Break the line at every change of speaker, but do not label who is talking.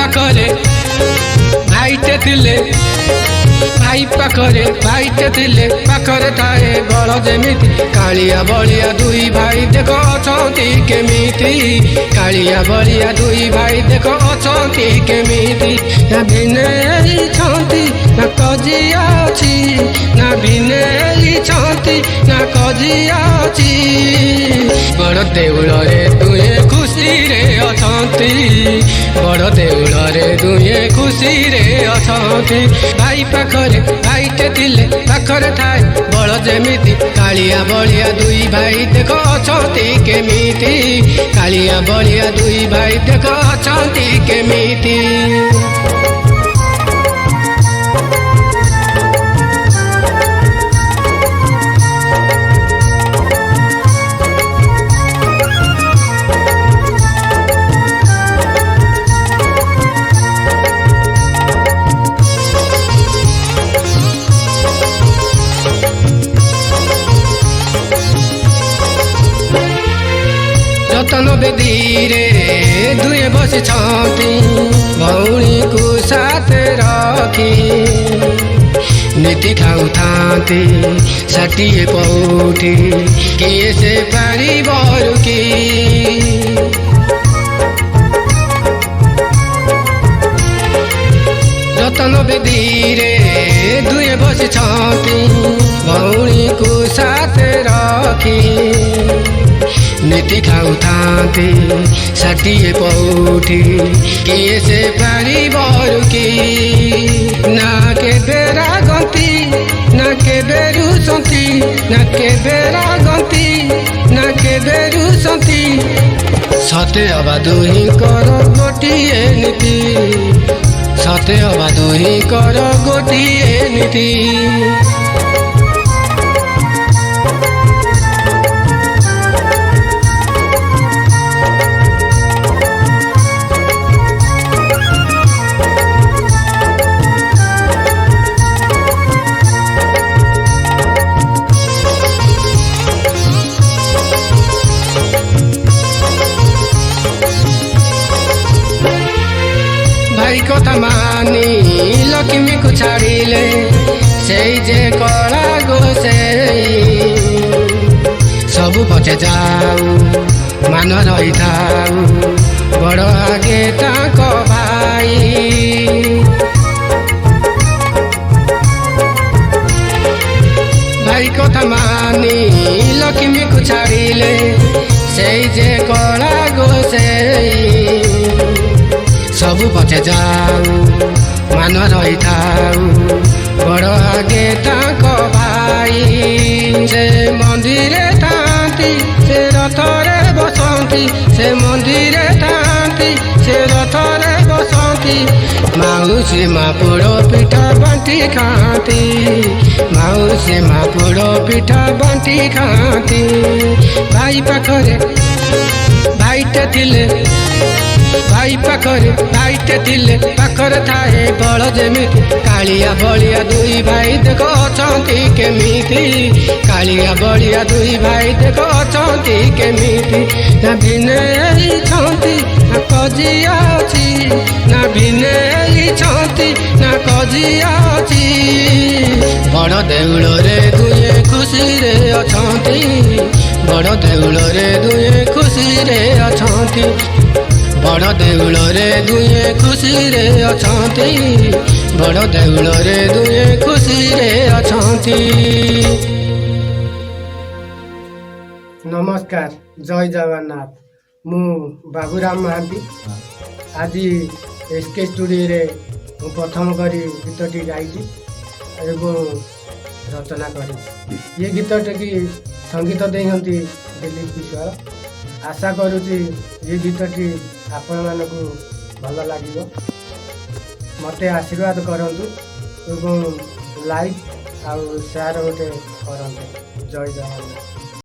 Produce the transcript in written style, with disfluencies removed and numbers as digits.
पाखरे भाईटे थिले भाई पाखरे भाईटे थिले पाखरे थाए बड़ जेमिति कालिया बलिया दुई भाई देख अछंती केमिति कालिया बलिया दुई भाई देख अछंती केमिति ना भिनेई छंती ना कजिया अछि ना भिनेई छंती ना कजिया अछि बड़ देउल रे तुए खुशी रे अछंती बड़ देउल रे तुए खुशी रे अछंती भाई पाखरे भाईटे थिले पाखरे थाए बड़ जेमिति कालिया बलिया दुई भाई देख अछंती केमिति कालिया बलिया दुई भाई देख अछंती केमिति रतन बेदीरे दुए बसी छंती भौणी को साथ रखी नीति खाऊथांती षाठिए पौठी किए से पारी बरुकी रतन बेदीरे दुए बसी छंती भौणी को साथ रखी नीति खाऊथांती षाठिए पौठी किए से पारी बरुकी ना के बेरा गंती ना के बेरु संती ना के बेरा गंती ना के बेरु संती सते अबा दुही कर गोटिए नीति सते अबा दुही कर गोटिए नीति भाई कथा मानी लक्ष्मी को छाड़िले से जे कला गोसे सबु पचे जाऊ मान रही थाऊ बड़ आगे ताक भाई भाई कथा मानी लक्ष्मी को छाड़िले से जे कला गोसे सबु पचे जाऊ मान रही थाऊ बड़ आगे ताक भाई से मंदिरे थांती से रथरे बसंती से मंदिरे थांती से रथरे बसंती माउसी माँ पोड़ो पिठा बांटी खाती माउसी माँ पोड़ो पिठा बांटी खाती भाई पाखरे भाईटे थिले भाई पाखरे भाईटे थिले पाखरे थाए बड़ जेमिति कालिया बलिया दुई भाई देख अछंती केमिति कालिया बलिया दुई भाई देख अछंती केमिति ना भिनेई छंती ना कजिया अछि ना भिनेई छंती ना कजिया अछि बड़ देउल रे दुए खुशी रे अछंती बड़ देउल रे दुए खुशी रे अछंती बड़ देउल रे दुए खुशी रे अछंती बड़ देउल रे दुए खुशी रे अछंती।
नमस्कार जय जगन्नाथ मु बाबूराम महांती आज एसके स्टूडियो रे प्रथम करी गीतटी गाई रचना करी ये गीतटी संगीत देती दिलीप विश्वाल आशा करुँची ये गीतटी आपण मानकु भल लगे मत आशीर्वाद करंतु एवं लाइक आउ शेयर गोटे करंतु जय जगन्नाथ।